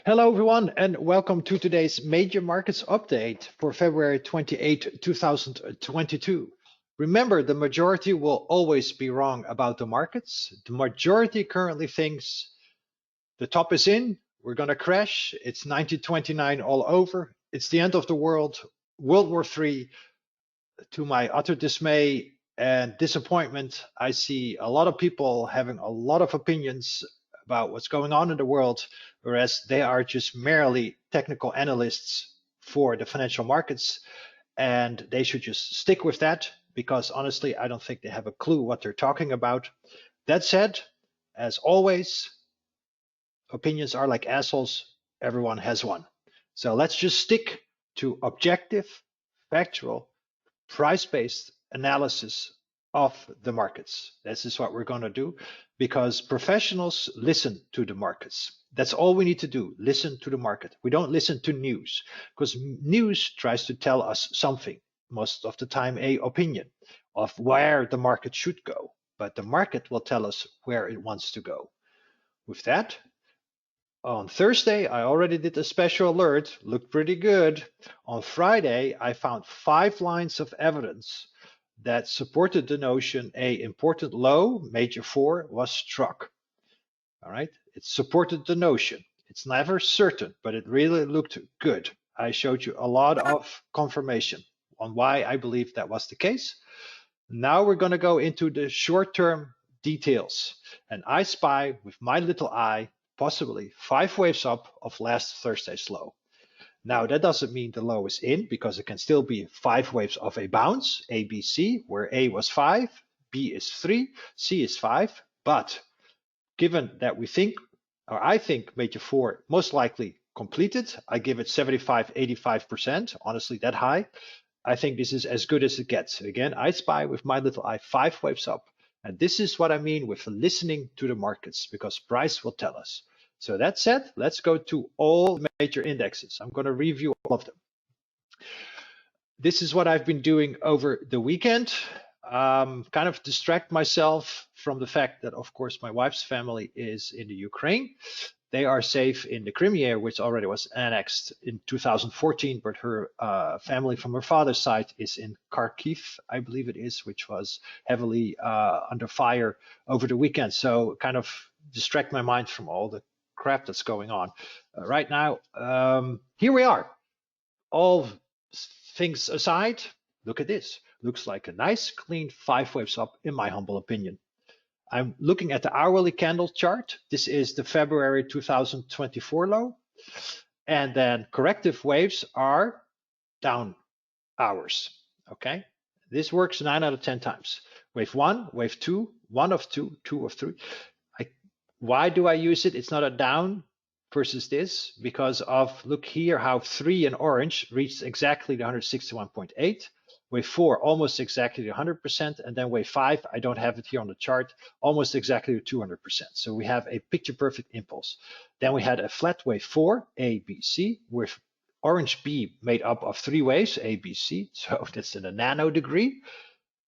Hello, everyone, and welcome to today's Major Markets Update for February 28, 2022. Remember, the majority will always be wrong about the markets. The majority currently thinks the top is in, we're going to crash, it's 1929 all over, it's the end of the world, World War III. To my utter dismay and disappointment, I see a lot of people having a lot of opinions about what's going on in the world, whereas they are just merely technical analysts for the financial markets, and they should just stick with that because honestly, I don't think they have a clue what they're talking about. That said, as always, opinions are like assholes, everyone has one. So let's just stick to objective, factual, price-based analysis of the markets. This is what we're going to do because professionals listen to the markets. That's all we need to do, listen to the market. We don't listen to news because news tries to tell us something, most of the time a opinion of where the market should go, but the market will tell us where it wants to go. With that, on Thursday, I already did a special alert, looked pretty good. On Friday, I found 5 lines of evidence that supported the notion a important low, major 4, was struck. All right, it supported the notion. It's never certain, but it really looked good. I showed you a lot of confirmation on why I believe that was the case. Now we're going to go into the short-term details. And I spy with my little eye possibly 5 waves up of last Thursday's low. Now that doesn't mean the low is in because it can still be 5 waves of a bounce, A, B, C, where A was 5, B is 3, C is 5. But given that we think, or I think major 4 most likely completed, I give it 75, 85%, honestly that high. I think this is as good as it gets. Again, I spy with my little eye 5 waves up. And this is what I mean with listening to the markets because price will tell us. So that said, let's go to all major indexes. I'm going to review all of them. This is what I've been doing over the weekend. Kind of distract myself from the fact that, of course, my wife's family is in the Ukraine. They are safe in the Crimea, which already was annexed in 2014, but her family from her father's side is in Kharkiv, I believe it is, which was heavily under fire over the weekend. So kind of distract my mind from all the crap that's going on. Right now, here we are. All things aside, look at this. Looks like a nice, clean 5 waves up, in my humble opinion. I'm looking at the hourly candle chart. This is the February 2024 low. And then corrective waves are down hours. Okay. This works 9 out of 10 times. Wave 1, wave 2, 1 of 2, 2 of 3. Why do I use it? It's not a down versus this because of, look here, how 3 in orange reached exactly the 161.8. Wave 4 almost exactly 100%, and then wave 5, I don't have it here on the chart, almost exactly 200%. So we have a picture perfect impulse. Then we had a flat wave 4, A, B, C, with orange B made up of 3 waves, A, B, C, so that's in a nano degree,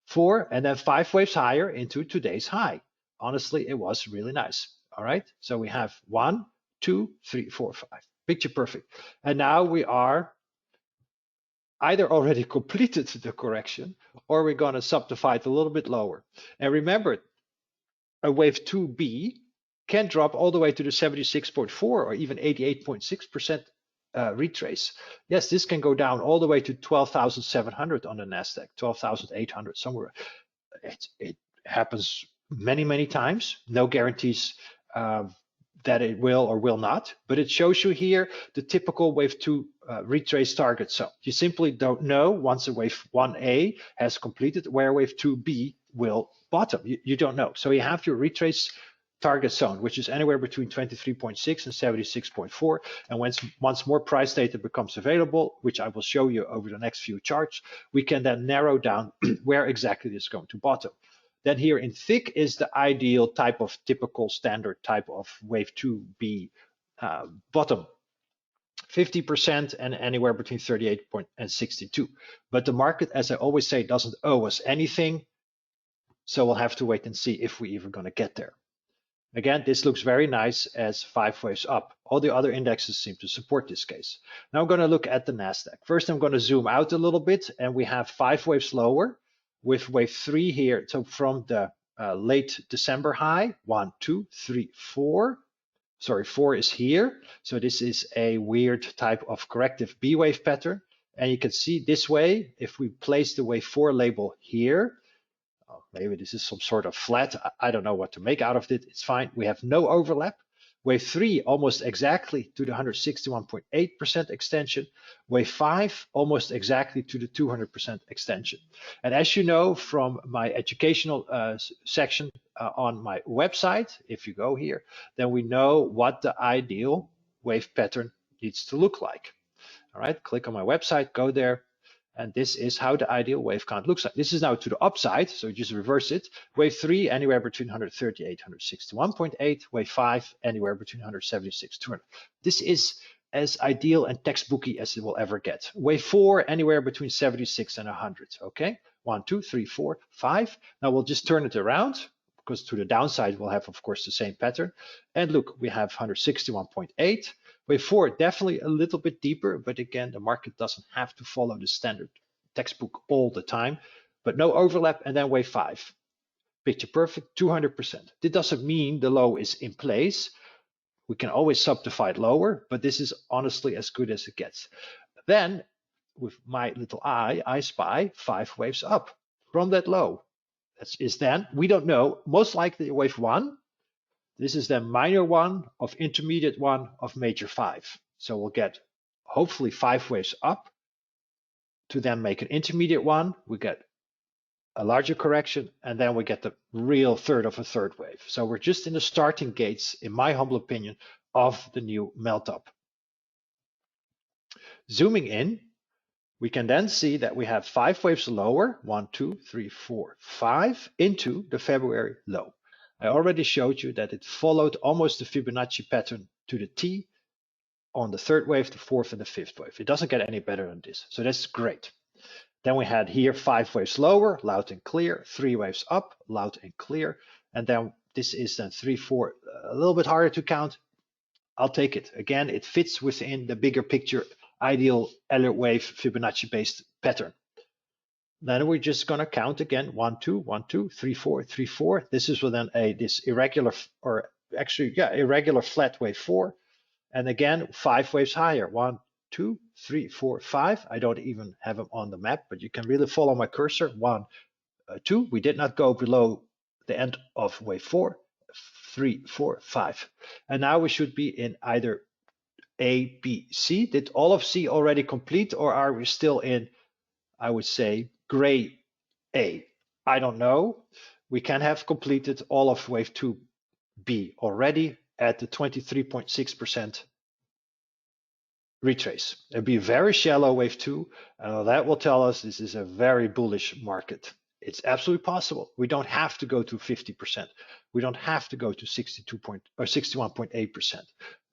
4, and then 5 waves higher into today's high. Honestly, it was really nice. All right, so we have 1, 2, 3, 4, 5, picture perfect. And now we are either already completed the correction or we're going to subdivide a little bit lower. And remember, a wave 2B can drop all the way to the 76.4 or even 88.6% retrace. Yes, this can go down all the way to 12,700 on the Nasdaq, 12,800 somewhere. It happens many, many times. No guarantees that it will or will not, but it shows you here the typical wave 2 retrace target zone. You simply don't know once a wave 1A has completed where wave 2B will bottom. You don't know. So you have your retrace target zone, which is anywhere between 23.6 and 76.4. And once more price data becomes available, which I will show you over the next few charts, we can then narrow down where exactly this is going to bottom. Then here in thick is the ideal type of typical standard type of wave 2B bottom, 50% and anywhere between 38 and 62. But the market, as I always say, doesn't owe us anything. So we'll have to wait and see if we're even going to get there. Again, this looks very nice as 5 waves up. All the other indexes seem to support this case. Now I'm going to look at the Nasdaq. First, I'm going to zoom out a little bit, and we have 5 waves lower with wave 3 here. So from the late December high, 1, 2, 3, 4. Sorry, 4 is here. So this is a weird type of corrective B wave pattern. And you can see this way, if we place the wave 4 label here, maybe this is some sort of flat. I don't know what to make out of it. It's fine. We have no overlap. Wave 3 almost exactly to the 161.8% extension. Wave 5 almost exactly to the 200% extension. And as you know from my educational section on my website, if you go here, then we know what the ideal wave pattern needs to look like. All right, click on my website, go there. And this is how the ideal wave count looks like. This is now to the upside, so just reverse it. Wave 3, anywhere between 138, 161.8. Wave 5, anywhere between 176, 200. This is as ideal and textbooky as it will ever get. Wave 4, anywhere between 76 and 100. Okay, 1, 2, 3, 4, 5. Now we'll just turn it around, because to the downside we'll have, of course, the same pattern. And look, we have 161.8. Wave 4, definitely a little bit deeper, but again, the market doesn't have to follow the standard textbook all the time, but no overlap. And then wave 5, picture perfect, 200%. This doesn't mean the low is in place. We can always subdivide lower, but this is honestly as good as it gets. Then with my little eye, I spy 5 waves up from that low. That is then, we don't know, most likely wave 1. This is then minor 1 of intermediate 1 of major 5. So we'll get hopefully 5 waves up to then make an intermediate 1. We get a larger correction, and then we get the real third of a third wave. So we're just in the starting gates, in my humble opinion, of the new melt up. Zooming in, we can then see that we have 5 waves lower, 1, 2, 3, 4, 5, into the February low. I already showed you that it followed almost the Fibonacci pattern to the T on the 3rd wave, the 4th, and the 5th wave. It doesn't get any better than this, so that's great. Then we had here 5 waves lower, loud and clear, 3 waves up, loud and clear, and then this is then 3, 4, a little bit harder to count. I'll take it. Again, it fits within the bigger picture, ideal Elliott wave Fibonacci-based pattern. Then we're just going to count again, 1, 2, 1, 2, 3, 4, 3, 4. This is then this irregular, or actually, yeah, irregular flat wave 4. And again, 5 waves higher, 1, 2, 3, 4, 5. I don't even have them on the map, but you can really follow my cursor. 1, 2. We did not go below the end of wave 4. 3, 4, 5. And now we should be in either A, B, C. Did all of C already complete, or are we still in, I would say, gray A? I don't know. We can have completed all of wave 2B already at the 23.6% retrace. It'd be very shallow wave 2, and that will tell us this is a very bullish market. It's absolutely possible. We don't have to go to 50%. We don't have to go to 61.8%.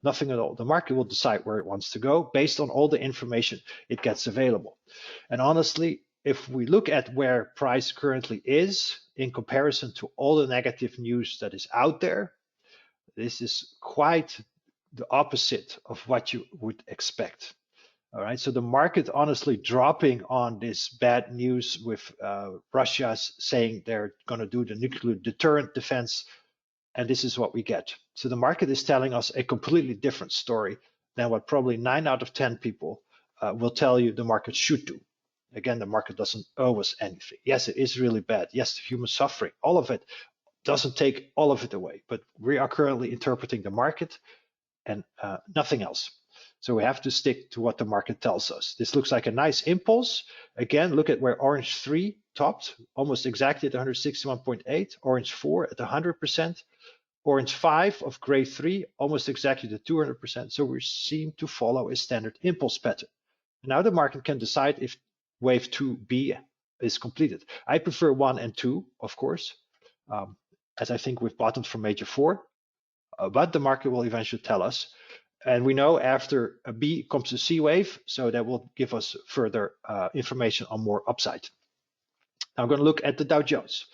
Nothing at all. The market will decide where it wants to go based on all the information it gets available. And honestly, if we look at where price currently is in comparison to all the negative news that is out there, this is quite the opposite of what you would expect. All right, so the market honestly dropping on this bad news with Russia saying they're going to do the nuclear deterrent defense, and this is what we get. So the market is telling us a completely different story than what probably 9 out of 10 people will tell you the market should do. Again, the market doesn't owe us anything. Yes, it is really bad. Yes, the human suffering, all of it doesn't take all of it away, but we are currently interpreting the market and nothing else. So we have to stick to what the market tells us. This looks like a nice impulse. Again, look at where orange 3 topped, almost exactly at 161.8, orange 4 at 100%, orange 5 of gray 3, almost exactly to 200%. So we seem to follow a standard impulse pattern. Now the market can decide if wave 2B is completed. I prefer 1 and 2, of course, as I think we've bottomed from major 4, but the market will eventually tell us. And we know after a B comes a C wave, so that will give us further information on more upside. Now I'm going to look at the Dow Jones.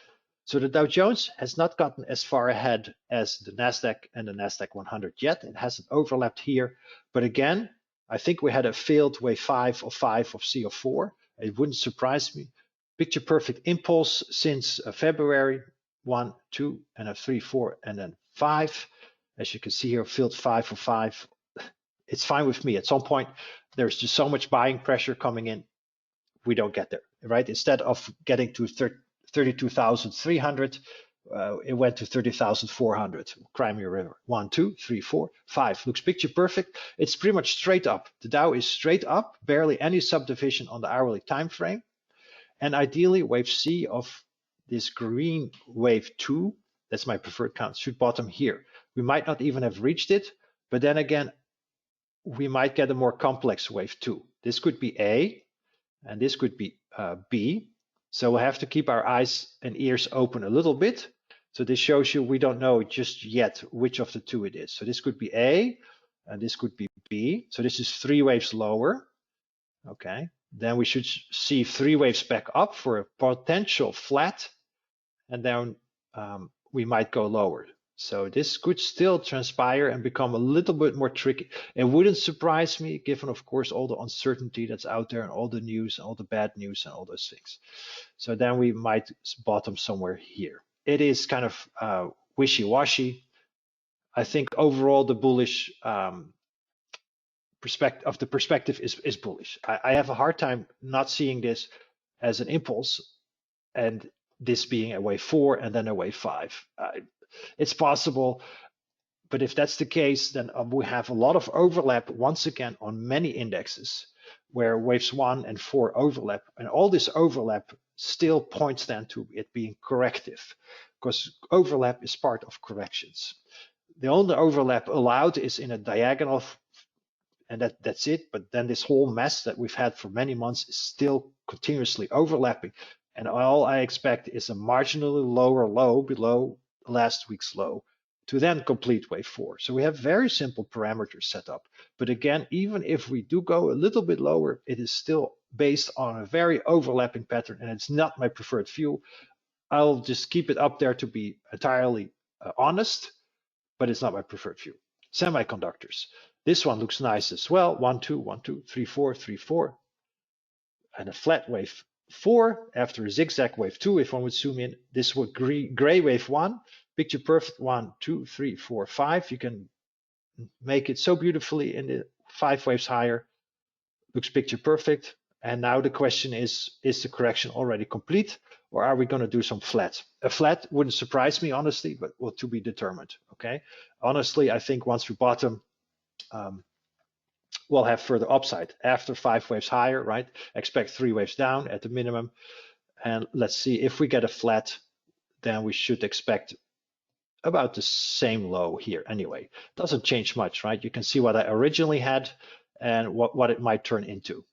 So the Dow Jones has not gotten as far ahead as the Nasdaq and the Nasdaq 100 yet. It hasn't overlapped here. But again, I think we had a failed wave 5 of C of 4. It wouldn't surprise me. Picture perfect impulse since February, 1, 2, and a 3, 4, and then 5. As you can see here, failed 5 of 5. It's fine with me. At some point, there's just so much buying pressure coming in, we don't get there, right? Instead of getting to 32,300, it went to 30,400. Crimea River. 1, 2, 3, 4, 5. Looks picture perfect. It's pretty much straight up. The Dow is straight up, barely any subdivision on the hourly time frame. And ideally, wave C of this green wave 2, that's my preferred count, should bottom here. We might not even have reached it, but then again, we might get a more complex wave 2. This could be A, and this could be B. So we'll have to keep our eyes and ears open a little bit. So this shows you we don't know just yet which of the two it is. So this could be A, and this could be B. So this is 3 waves lower. Okay, then we should see 3 waves back up for a potential flat, and then we might go lower. So this could still transpire and become a little bit more tricky. It wouldn't surprise me, given, of course, all the uncertainty that's out there and all the news and all the bad news and all those things. So then we might bottom somewhere here. It is kind of wishy-washy. I think overall the bullish perspective is bullish. I have a hard time not seeing this as an impulse and this being a wave 4 and then a wave 5. It's possible, but if that's the case, then we have a lot of overlap once again on many indexes where waves 1 and 4 overlap, and all this overlap still points then to it being corrective, because overlap is part of corrections. The only overlap allowed is in a diagonal, and that's it. But then this whole mess that we've had for many months is still continuously overlapping, and all I expect is a marginally lower low below last week's low to then complete wave 4. So we have very simple parameters set up. But again, even if we do go a little bit lower, it is still based on a very overlapping pattern, and it's not my preferred view. I'll just keep it up there to be entirely honest, but it's not my preferred view. Semiconductors. This one looks nice as well. 1, 2, 1, 2, 3, 4, 3, 4. And a flat wave 4 after a zigzag wave 2. If one would zoom in, this would gray wave 1. Picture perfect. 1, 2, 3, 4, 5. You can make it so beautifully in the 5 waves higher. Looks picture perfect. And now the question is the correction already complete, or are we going to do some flat? A flat wouldn't surprise me, honestly, but well, to be determined. Okay. Honestly, I think once we bottom, we'll have further upside after 5 waves higher, right? Expect 3 waves down at the minimum. And let's see, if we get a flat, then we should expect about the same low here anyway. Doesn't change much, right? You can see what I originally had and what it might turn into.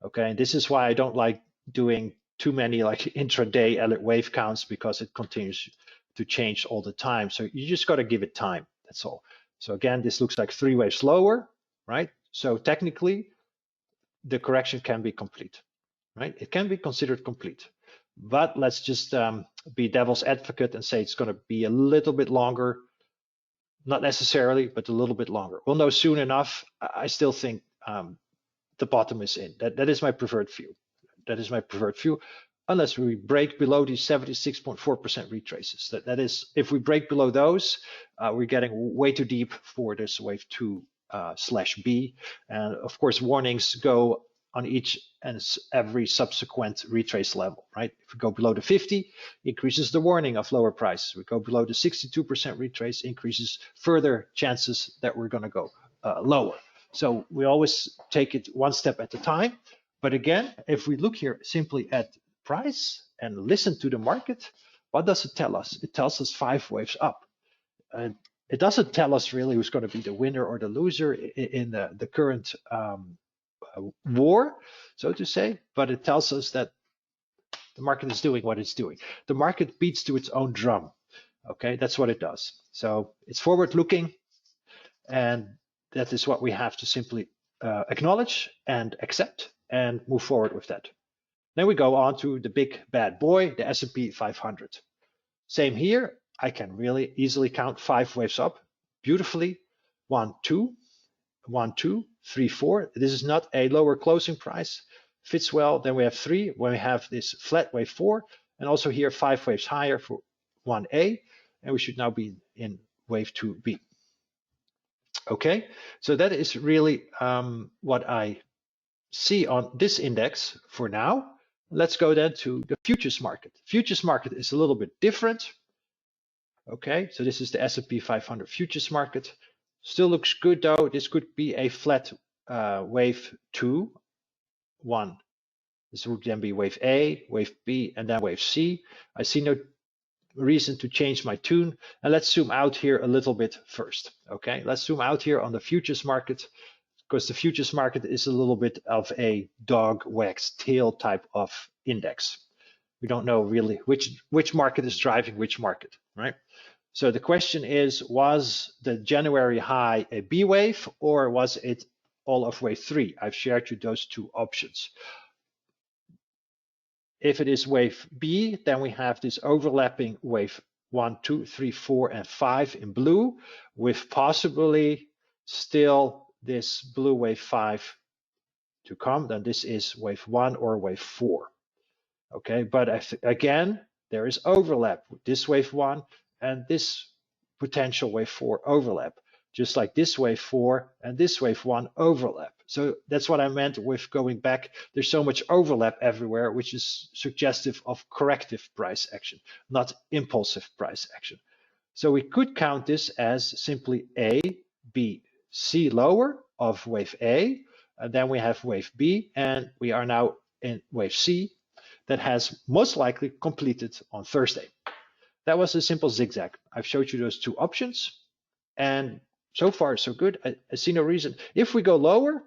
Okay, and this is why I don't like doing too many like intraday Elliott wave counts, because it continues to change all the time. So you just got to give it time. That's all. So again, this looks like 3 waves lower, right? So technically, the correction can be complete, right? It can be considered complete. But let's just be devil's advocate and say it's going to be a little bit longer. Not necessarily, but a little bit longer. We'll know soon enough. I still think the bottom is in. That is my preferred view. That is my preferred view, unless we break below these 76.4% retraces. That is, if we break below those, we're getting way too deep for this wave 2/B. And of course, warnings go on each and every subsequent retrace level, right? If we go below the 50, increases the warning of lower prices. We go below the 62% retrace, increases further chances that we're going to go lower. So we always take it one step at a time. But again, if we look here simply at price and listen to the market, what does it tell us? It tells us 5 waves up. And it doesn't tell us really who's going to be the winner or the loser in the current war, so to say, but it tells us that the market is doing what it's doing. The market beats to its own drum. Okay, that's what it does. So it's forward looking, and that is what we have to simply acknowledge and accept and move forward with that. Then we go on to the big bad boy, the S&P 500. Same here. I can really easily count 5 waves up beautifully. 1, 2, 1, 2, 3, 4. This is not a lower closing price. Fits well. Then we have 3 when we have this flat wave 4, and also here 5 waves higher for 1A, and we should now be in wave 2B. Okay, so that is really what I see on this index for now. Let's go then to the futures market. Futures market is a little bit different. Okay, so this is the S&P 500 futures market. Still looks good though. This could be a flat wave 2, 1. This would then be wave A, wave B, and then wave C. I see no reason to change my tune. And let's zoom out here a little bit first. Okay, let's zoom out here on the futures market, because the futures market is a little bit of a dog wags tail type of index. We don't know really which market is driving which market, right? So the question is, was the January high a B wave, or was it all of wave 3? I've shared you those two options. If it is wave B, then we have this overlapping wave 1, 2, 3, 4, and 5 in blue, with possibly still this blue wave 5 to come. Then this is wave 1 or wave 4. Okay, but again, there is overlap with this wave 1 and this potential wave 4 overlap, just like this wave 4 and this wave 1 overlap. So that's what I meant with going back. There's so much overlap everywhere, which is suggestive of corrective price action, not impulsive price action. So we could count this as simply A, B, C lower of wave A, and then we have wave B, and we are now in wave C that has most likely completed on Thursday. That was a simple zigzag. I've showed you those two options, and so far so good. I see no reason. If we go lower,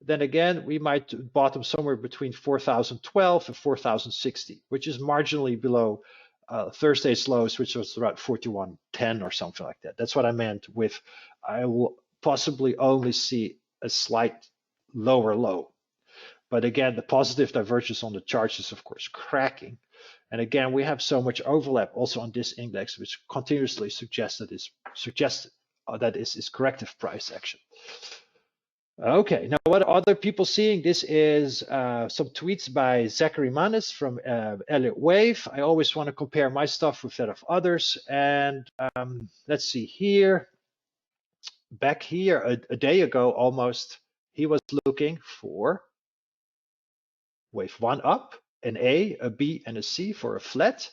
then again, we might bottom somewhere between 4,012 and 4,060, which is marginally below Thursday's lows, which was about 4110 or something like that. That's what I meant with I will possibly only see a slight lower low. But again, the positive divergence on the charts is of course cracking. And again, we have so much overlap also on this index, which continuously suggests that is corrective price action. Okay, now what are other people seeing? This is some tweets by Zachary Manis from Elliott Wave. I always want to compare my stuff with that of others. And let's see here. Back here a day ago almost, he was looking for wave 1 up, an A, a B, and a C for a flat.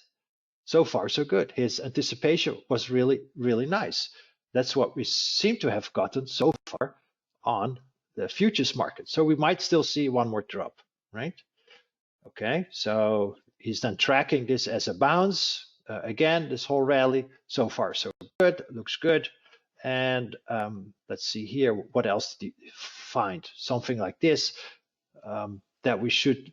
So far, so good. His anticipation was really, really nice. That's what we seem to have gotten so far on the futures market. So we might still see one more drop, right? Okay, so he's then tracking this as a bounce. Again, this whole rally, so far so good, looks good. And let's see here, what else did he find? Something like this, that we should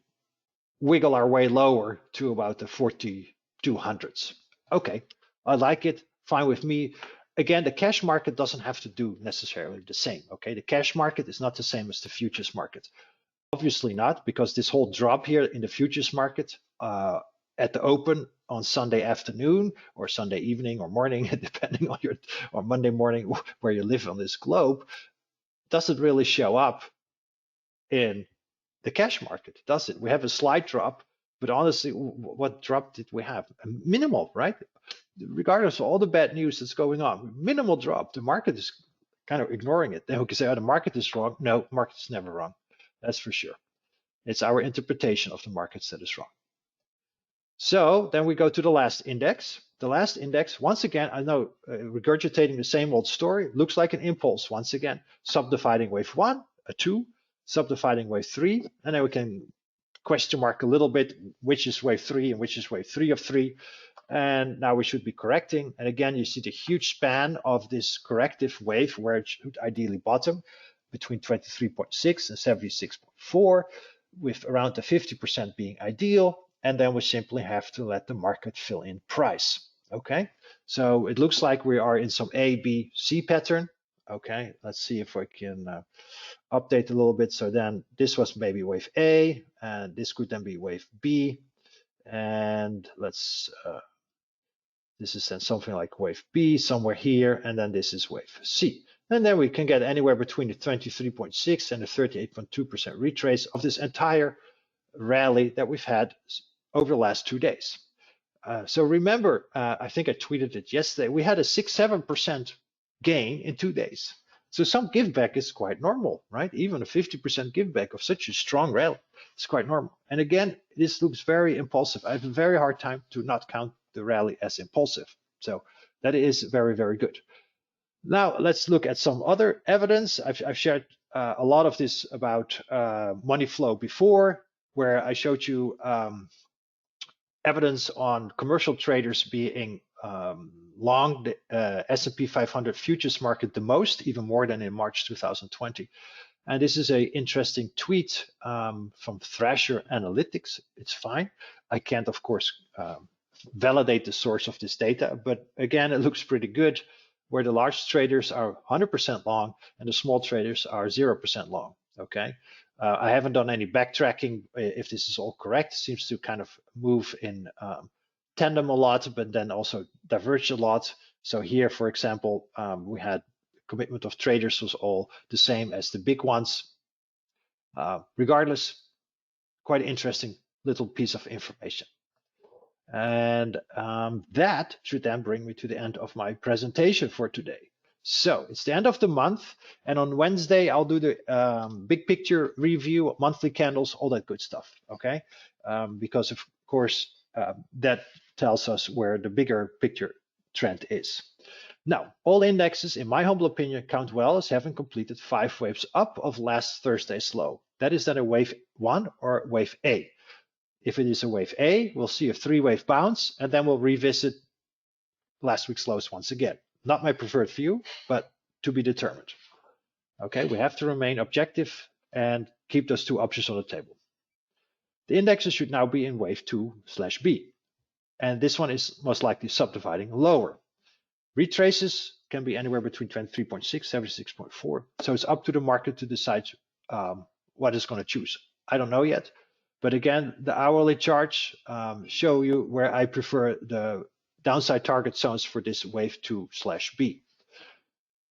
wiggle our way lower to about the 4200s. Okay, I like it, fine with me. Again, the cash market doesn't have to do necessarily the same, okay? The cash market is not the same as the futures market. Obviously not, because this whole drop here in the futures market at the open on Sunday afternoon or Sunday evening or morning, depending on or Monday morning where you live on this globe, doesn't really show up in the cash market, does it? We have a slight drop, but honestly, what drop did we have? Minimal, right? Regardless of all the bad news that's going on, minimal drop. The market is kind of ignoring it. Then we can say, oh, the market is wrong. No, market is never wrong. That's for sure. It's our interpretation of the markets that is wrong. So then we go to the last index. The last index, once again, I know regurgitating the same old story, looks like an impulse once again, subdividing wave 1, a 2, subdividing wave 3, and then we can question mark a little bit which is wave 3 and which is wave 3 of 3. And now we should be correcting. And again, you see the huge span of this corrective wave where it should ideally bottom between 23.6 and 76.4, with around the 50% being ideal. And then we simply have to let the market fill in price. Okay, so it looks like we are in some A, B, C pattern. Okay, let's see if I can update a little bit. So then this was maybe wave A, and this could then be wave B. And let's This is then something like wave B somewhere here, and then this is wave C. And then we can get anywhere between the 23.6 and the 38.2% retrace of this entire rally that we've had over the last 2 days. So remember, I think I tweeted it yesterday, we had a 6-7% gain in 2 days. So some give back is quite normal, right? Even a 50% give back of such a strong rally is quite normal. And again, this looks very impulsive. I have a very hard time to not count the rally as impulsive. So that is very, very good. Now let's look at some other evidence. I've shared a lot of this about money flow before, where I showed you evidence on commercial traders being long the S&P 500 futures market the most, even more than in March 2020. And this is an interesting tweet from Thrasher Analytics. It's fine. I can't, of course, validate the source of this data, but again, it looks pretty good, where the large traders are 100% long and the small traders are 0% long, okay? I haven't done any backtracking if this is all correct. It seems to kind of move in tandem a lot, but then also diverge a lot. So here, for example, we had commitment of traders was all the same as the big ones. Regardless, quite interesting little piece of information. And that should then bring me to the end of my presentation for today. So it's the end of the month, and on Wednesday I'll do the big picture review, monthly candles, all that good stuff, okay? Because of course that tells us where the bigger picture trend is. Now, all indexes, in my humble opinion, count well as having completed 5 waves up of last Thursday's low. That is then a wave 1 or wave A. If it is a wave A, we'll see a 3-wave bounce, and then we'll revisit last week's lows once again. Not my preferred view, but to be determined. Okay, we have to remain objective and keep those 2 options on the table. The indexes should now be in wave 2/B, and this one is most likely subdividing lower. Retraces can be anywhere between 23.6, 76.4. So it's up to the market to decide what it's going to choose. I don't know yet. But again, the hourly charts show you where I prefer the downside target zones for this wave 2/B.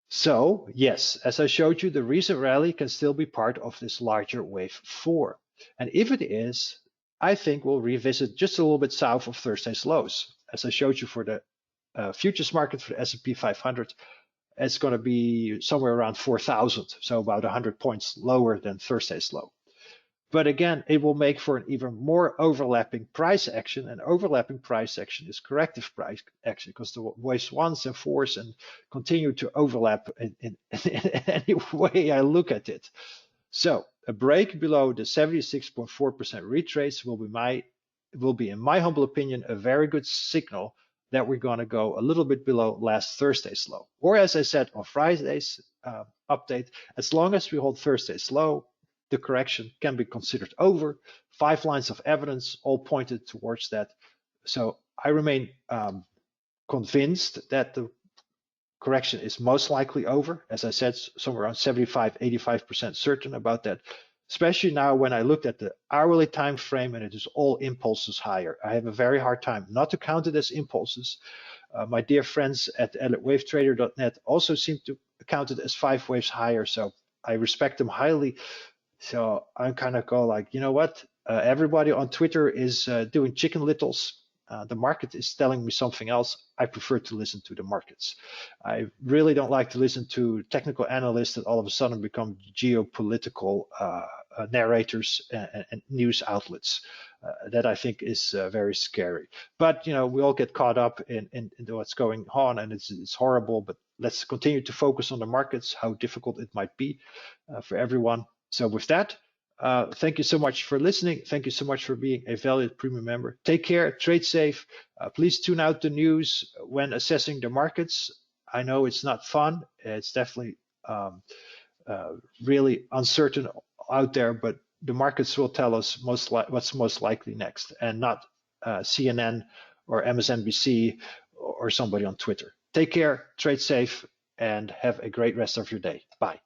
So yes, as I showed you, the recent rally can still be part of this larger wave 4. And if it is, I think we'll revisit just a little bit south of Thursday's lows. As I showed you for the futures market for the S&P 500, it's going to be somewhere around 4,000, so about 100 points lower than Thursday's low. But again, it will make for an even more overlapping price action, and overlapping price action is corrective price action, because the waves 1s and 4s and continue to overlap in any way I look at it. So a break below the 76.4% retrace will be, in my humble opinion, a very good signal that we're going to go a little bit below last Thursday's low. Or as I said on Friday's update, as long as we hold Thursday's low, the correction can be considered over. 5 lines of evidence all pointed towards that. So I remain convinced that the correction is most likely over. As I said, somewhere around 75-85% certain about that, especially now when I looked at the hourly time frame and it is all impulses higher. I have a very hard time not to count it as impulses. My dear friends at ElliottWaveTrader.net also seem to count it as 5 waves higher, so I respect them highly. So I kind of go like, you know what? Everybody on Twitter is doing chicken littles. The market is telling me something else. I prefer to listen to the markets. I really don't like to listen to technical analysts that all of a sudden become geopolitical narrators and news outlets. That I think is very scary. But you know, we all get caught up in what's going on, and it's horrible. But let's continue to focus on the markets, how difficult it might be for everyone. So with that, thank you so much for listening. Thank you so much for being a valued premium member. Take care, trade safe. Please tune out the news when assessing the markets. I know it's not fun. It's definitely really uncertain out there, but the markets will tell us what's most likely next, and not CNN or MSNBC or somebody on Twitter. Take care, trade safe, and have a great rest of your day. Bye.